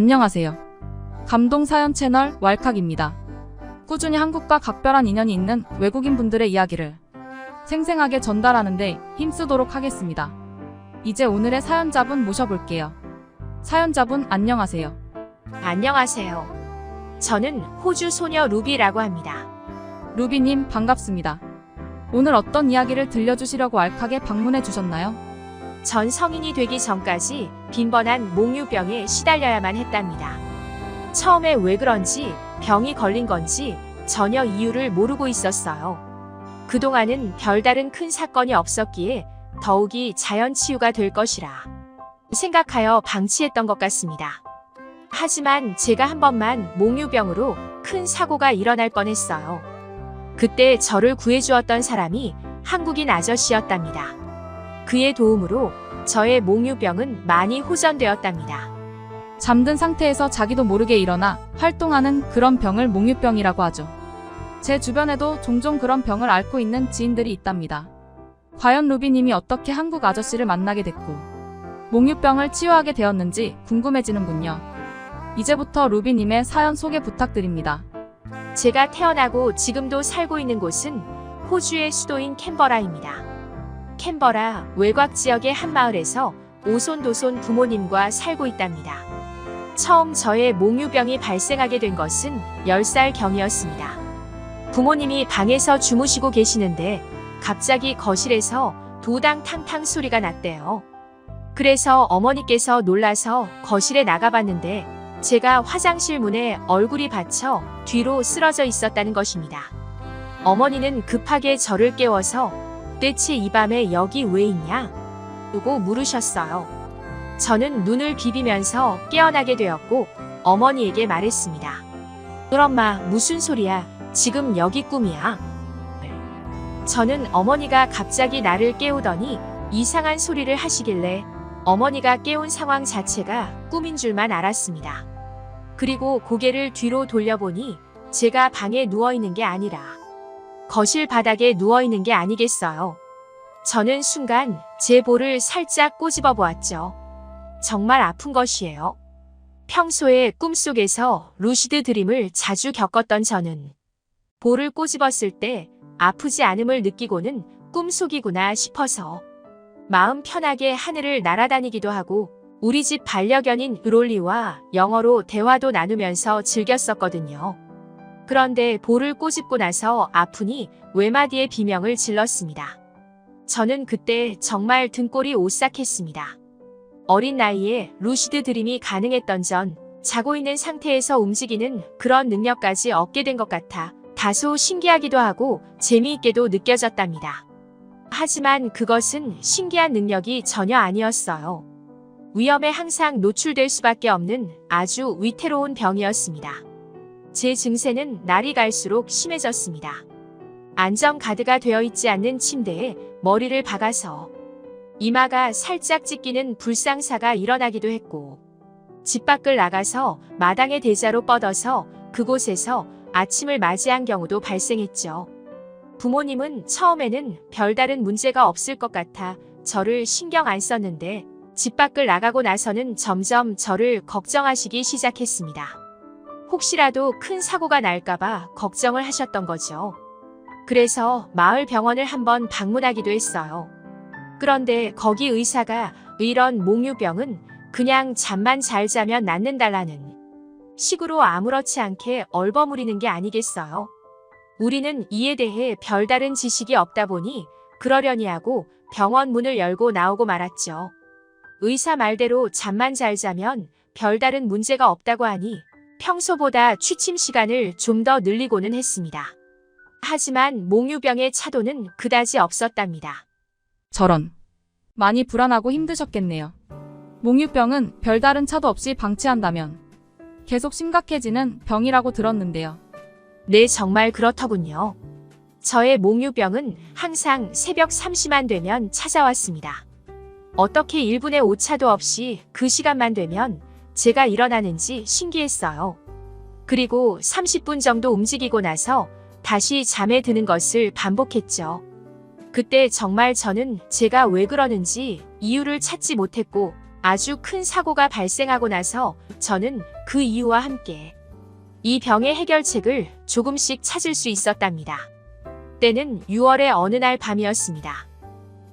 안녕하세요. 감동사연 채널 왈칵입니다. 꾸준히 한국과 각별한 인연이 있는 외국인 분들의 이야기를 생생하게 전달하는데 힘쓰도록 하겠습니다. 이제 오늘의 사연자분 모셔볼게요. 사연자분 안녕하세요. 안녕하세요. 저는 호주 소녀 루비라고 합니다. 루비님 반갑습니다. 오늘 어떤 이야기를 들려주시려고 왈칵에 방문해 주셨나요? 전 성인이 되기 전까지 빈번한 몽유병에 시달려야만 했답니다. 처음에 왜 그런지 병이 걸린 건지 전혀 이유를 모르고 있었어요. 그동안은 별다른 큰 사건이 없었기에 더욱이 자연치유가 될 것이라 생각하여 방치했던 것 같습니다. 하지만 제가 한 번만 몽유병으로 큰 사고가 일어날 뻔했어요. 그때 저를 구해주었던 사람이 한국인 아저씨였답니다. 그의 도움으로 저의 몽유병은 많이 호전되었답니다. 잠든 상태에서 자기도 모르게 일어나 활동하는 그런 병을 몽유병이라고 하죠. 제 주변에도 종종 그런 병을 앓고 있는 지인들이 있답니다. 과연 루비님이 어떻게 한국 아저씨를 만나게 됐고 몽유병을 치유하게 되었는지 궁금해지는군요. 이제부터 루비님의 사연 소개 부탁드립니다. 제가 태어나고 지금도 살고 있는 곳은 호주의 수도인 캔버라입니다. 캔버라 외곽 지역의 한 마을에서 오손도손 부모님과 살고 있답니다. 처음 저의 몽유병이 발생하게 된 것은 10살경이었습니다. 부모님이 방에서 주무시고 계시는데 갑자기 거실에서 도당탕탕 소리가 났대요. 그래서 어머니께서 놀라서 거실에 나가봤는데 제가 화장실 문에 얼굴이 받쳐 뒤로 쓰러져 있었다는 것입니다. 어머니는 급하게 저를 깨워서 대체 이 밤에 여기 왜 있냐? 라고 물으셨어요. 저는 눈을 비비면서 깨어나게 되었고 어머니에게 말했습니다. 엄마, 무슨 소리야? 지금 여기 꿈이야. 저는 어머니가 갑자기 나를 깨우더니 이상한 소리를 하시길래 어머니가 깨운 상황 자체가 꿈인 줄만 알았습니다. 그리고 고개를 뒤로 돌려보니 제가 방에 누워있는 게 아니라 거실 바닥에 누워있는 게 아니겠어요. 저는 순간 제 볼을 살짝 꼬집어 보았죠. 정말 아픈 것이에요. 평소에 꿈속에서 루시드 드림을 자주 겪었던 저는 볼을 꼬집었을 때 아프지 않음을 느끼고는 꿈속이구나 싶어서 마음 편하게 하늘을 날아다니기도 하고 우리 집 반려견인 롤리와 영어로 대화도 나누면서 즐겼었거든요. 그런데 볼을 꼬집고 나서 아프니 외마디의 비명을 질렀습니다. 저는 그때 정말 등골이 오싹했습니다. 어린 나이에 루시드 드림이 가능했던 전 자고 있는 상태에서 움직이는 그런 능력까지 얻게 된 것 같아 다소 신기하기도 하고 재미있게도 느껴졌답니다. 하지만 그것은 신기한 능력이 전혀 아니었어요. 위험에 항상 노출될 수밖에 없는 아주 위태로운 병이었습니다. 제 증세는 날이 갈수록 심해졌습니다. 안전가드가 되어 있지 않는 침대에 머리를 박아서 이마가 살짝 찢기는 불상사가 일어나기도 했고 집 밖을 나가서 마당의 대자로 뻗어서 그곳에서 아침을 맞이한 경우도 발생했죠. 부모님은 처음에는 별다른 문제가 없을 것 같아 저를 신경 안 썼는데 집 밖을 나가고 나서는 점점 저를 걱정하시기 시작했습니다. 혹시라도 큰 사고가 날까봐 걱정을 하셨던 거죠. 그래서 마을 병원을 한번 방문하기도 했어요. 그런데 거기 의사가 이런 몽유병은 그냥 잠만 잘 자면 낫는다라는 식으로 아무렇지 않게 얼버무리는 게 아니겠어요. 우리는 이에 대해 별다른 지식이 없다 보니 그러려니 하고 병원 문을 열고 나오고 말았죠. 의사 말대로 잠만 잘 자면 별다른 문제가 없다고 하니 평소보다 취침 시간을 좀 더 늘리고는 했습니다. 하지만 몽유병의 차도는 그다지 없었답니다. 저런. 많이 불안하고 힘드셨겠네요. 몽유병은 별다른 차도 없이 방치한다면 계속 심각해지는 병이라고 들었는데요. 네, 정말 그렇더군요. 저의 몽유병은 항상 새벽 3시만 되면 찾아왔습니다. 어떻게 1분의 오차도 없이 그 시간만 되면 제가 일어나는지 신기했어요. 그리고 30분 정도 움직이고 나서 다시 잠에 드는 것을 반복했죠. 그때 정말 저는 제가 왜 그러는지 이유를 찾지 못했고 아주 큰 사고가 발생하고 나서 저는 그 이유와 함께 이 병의 해결책을 조금씩 찾을 수 있었답니다. 때는 6월의 어느 날 밤이었습니다.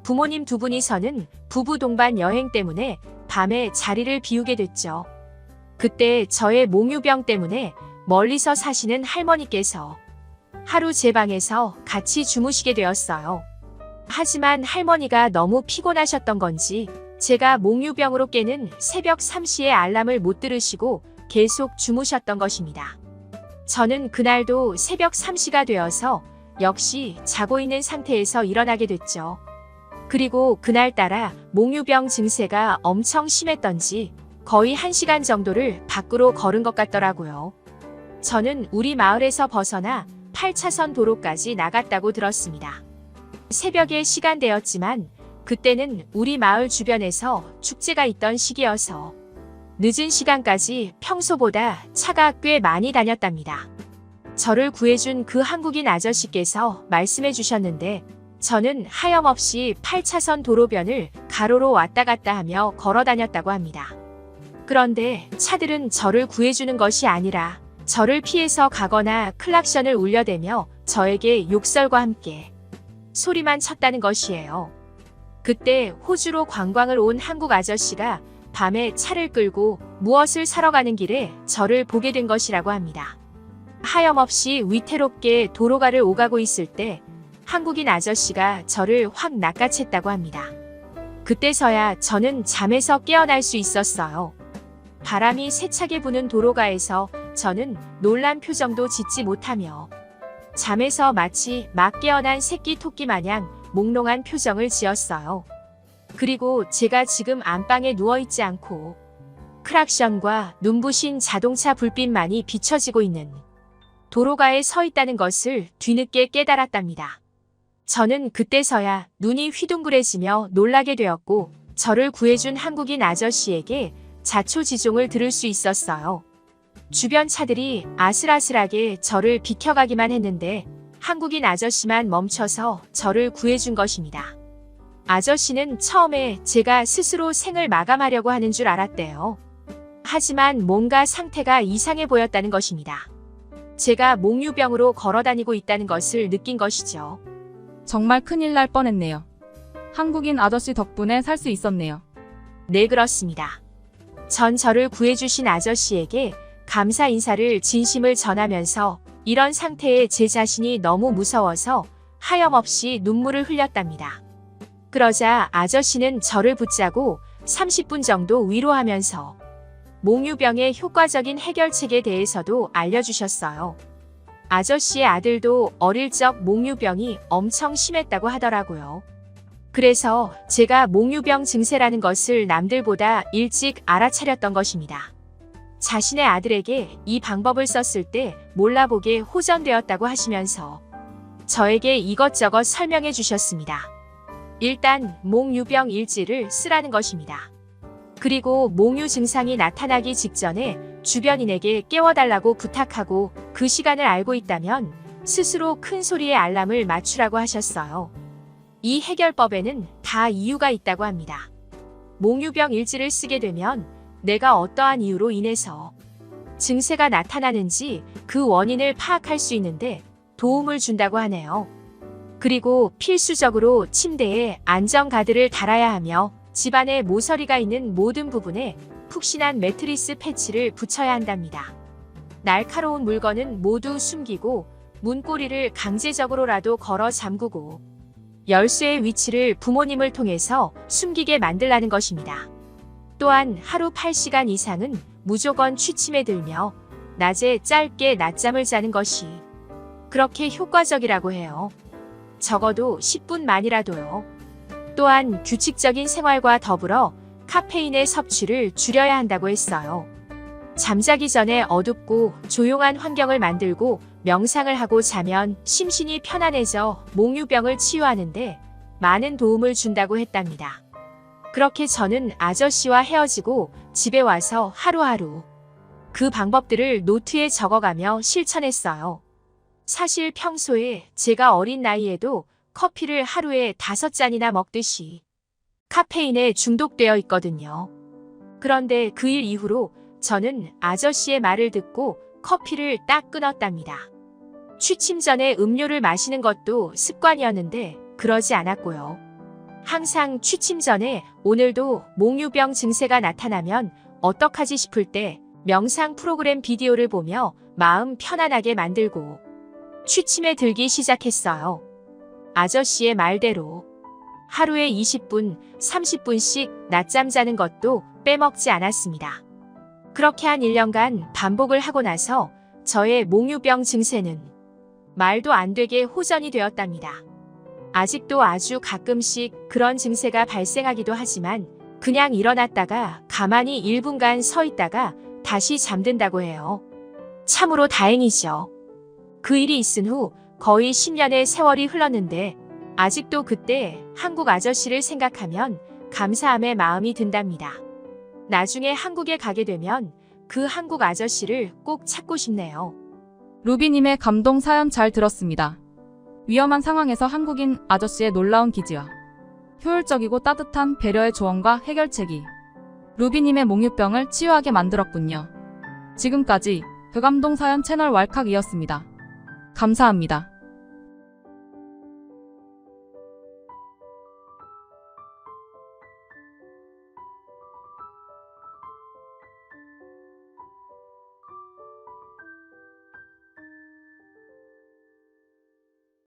부모님 두 분이서는 부부 동반 여행 때문에 밤에 자리를 비우게 됐죠. 그때 저의 몽유병 때문에 멀리서 사시는 할머니께서 하루 제 방에서 같이 주무시게 되었어요. 하지만 할머니가 너무 피곤하셨던 건지 제가 몽유병으로 깨는 새벽 3시에 알람을 못 들으시고 계속 주무셨던 것입니다. 저는 그날도 새벽 3시가 되어서 역시 자고 있는 상태에서 일어나게 됐죠. 그리고 그날따라 몽유병 증세가 엄청 심했던지 거의 1시간 정도를 밖으로 걸은 것 같더라고요. 저는 우리 마을에서 벗어나 8차선 도로까지 나갔다고 들었습니다. 새벽의 시간대였지만 그때는 우리 마을 주변에서 축제가 있던 시기여서 늦은 시간까지 평소보다 차가 꽤 많이 다녔답니다. 저를 구해준 그 한국인 아저씨께서 말씀해 주셨는데 저는 하염없이 8차선 도로변을 가로로 왔다 갔다 하며 걸어 다녔다고 합니다. 그런데 차들은 저를 구해주는 것이 아니라 저를 피해서 가거나 클락션을 울려대며 저에게 욕설과 함께 소리만 쳤다는 것이에요. 그때 호주로 관광을 온 한국 아저씨가 밤에 차를 끌고 무엇을 사러 가는 길에 저를 보게 된 것이라고 합니다. 하염없이 위태롭게 도로가를 오가고 있을 때 한국인 아저씨가 저를 확 낚아챘다고 합니다. 그때서야 저는 잠에서 깨어날 수 있었어요. 바람이 세차게 부는 도로가에서 저는 놀란 표정도 짓지 못하며 잠에서 마치 막 깨어난 새끼 토끼 마냥 몽롱한 표정을 지었어요. 그리고 제가 지금 안방에 누워있지 않고 크락션과 눈부신 자동차 불빛만이 비춰지고 있는 도로가에 서 있다는 것을 뒤늦게 깨달았답니다. 저는 그때서야 눈이 휘둥그레지며 놀라게 되었고 저를 구해준 한국인 아저씨에게 자초지종을 들을 수 있었어요. 주변 차들이 아슬아슬하게 저를 비켜가기만 했는데 한국인 아저씨만 멈춰서 저를 구해준 것입니다. 아저씨는 처음에 제가 스스로 생을 마감하려고 하는 줄 알았대요. 하지만 뭔가 상태가 이상해 보였다는 것입니다. 제가 몽유병으로 걸어다니고 있다는 것을 느낀 것이죠. 정말 큰일 날 뻔했네요. 한국인 아저씨 덕분에 살 수 있었네요. 네, 그렇습니다. 전 저를 구해주신 아저씨에게 감사 인사를 진심을 전하면서 이런 상태에 제 자신이 너무 무서워서 하염없이 눈물을 흘렸답니다. 그러자 아저씨는 저를 붙잡고 30분 정도 위로하면서 몽유병의 효과적인 해결책에 대해서도 알려주셨어요. 아저씨의 아들도 어릴 적 몽유병이 엄청 심했다고 하더라고요. 그래서 제가 몽유병 증세라는 것을 남들보다 일찍 알아차렸던 것입니다. 자신의 아들에게 이 방법을 썼을 때 몰라보게 호전되었다고 하시면서 저에게 이것저것 설명해 주셨습니다. 일단 몽유병 일지를 쓰라는 것입니다. 그리고 몽유 증상이 나타나기 직전에 주변인에게 깨워달라고 부탁하고 그 시간을 알고 있다면 스스로 큰 소리의 알람을 맞추라고 하셨어요. 이 해결법에는 다 이유가 있다고 합니다. 몽유병 일지를 쓰게 되면 내가 어떠한 이유로 인해서 증세가 나타나는지 그 원인을 파악할 수 있는데 도움을 준다고 하네요. 그리고 필수적으로 침대에 안전가드를 달아야 하며 집안에 모서리가 있는 모든 부분에 푹신한 매트리스 패치를 붙여야 한답니다. 날카로운 물건은 모두 숨기고 문고리를 강제적으로라도 걸어 잠그고 열쇠의 위치를 부모님을 통해서 숨기게 만들라는 것입니다. 또한 하루 8시간 이상은 무조건 취침에 들며 낮에 짧게 낮잠을 자는 것이 그렇게 효과적이라고 해요. 적어도 10분만이라도요. 또한 규칙적인 생활과 더불어 카페인의 섭취를 줄여야 한다고 했어요. 잠자기 전에 어둡고 조용한 환경을 만들고 명상을 하고 자면 심신이 편안해져 몽유병을 치유하는데 많은 도움을 준다고 했답니다. 그렇게 저는 아저씨와 헤어지고 집에 와서 하루하루 그 방법들을 노트에 적어가며 실천했어요. 사실 평소에 제가 어린 나이에도 커피를 하루에 5잔이나 먹듯이 카페인에 중독되어 있거든요. 그런데 그 일 이후로 저는 아저씨의 말을 듣고 커피를 딱 끊었답니다. 취침 전에 음료를 마시는 것도 습관이었는데 그러지 않았고요. 항상 취침 전에 오늘도 몽유병 증세가 나타나면 어떡하지 싶을 때 명상 프로그램 비디오를 보며 마음 편안하게 만들고 취침에 들기 시작했어요. 아저씨의 말대로 하루에 20분, 30분씩 낮잠 자는 것도 빼먹지 않았습니다. 그렇게 한 1년간 반복을 하고 나서 저의 몽유병 증세는 말도 안 되게 호전이 되었답니다. 아직도 아주 가끔씩 그런 증세가 발생하기도 하지만 그냥 일어났다가 가만히 1분간 서 있다가 다시 잠든다고 해요. 참으로 다행이죠. 그 일이 있은 후 거의 10년의 세월이 흘렀는데 아직도 그때 한국 아저씨를 생각하면 감사함의 마음이 든답니다. 나중에 한국에 가게 되면 그 한국 아저씨를 꼭 찾고 싶네요. 루비님의 감동 사연 잘 들었습니다. 위험한 상황에서 한국인 아저씨의 놀라운 기지와 효율적이고 따뜻한 배려의 조언과 해결책이 루비님의 몽유병을 치유하게 만들었군요. 지금까지 그 감동 사연 채널 왈칵이었습니다. 감사합니다.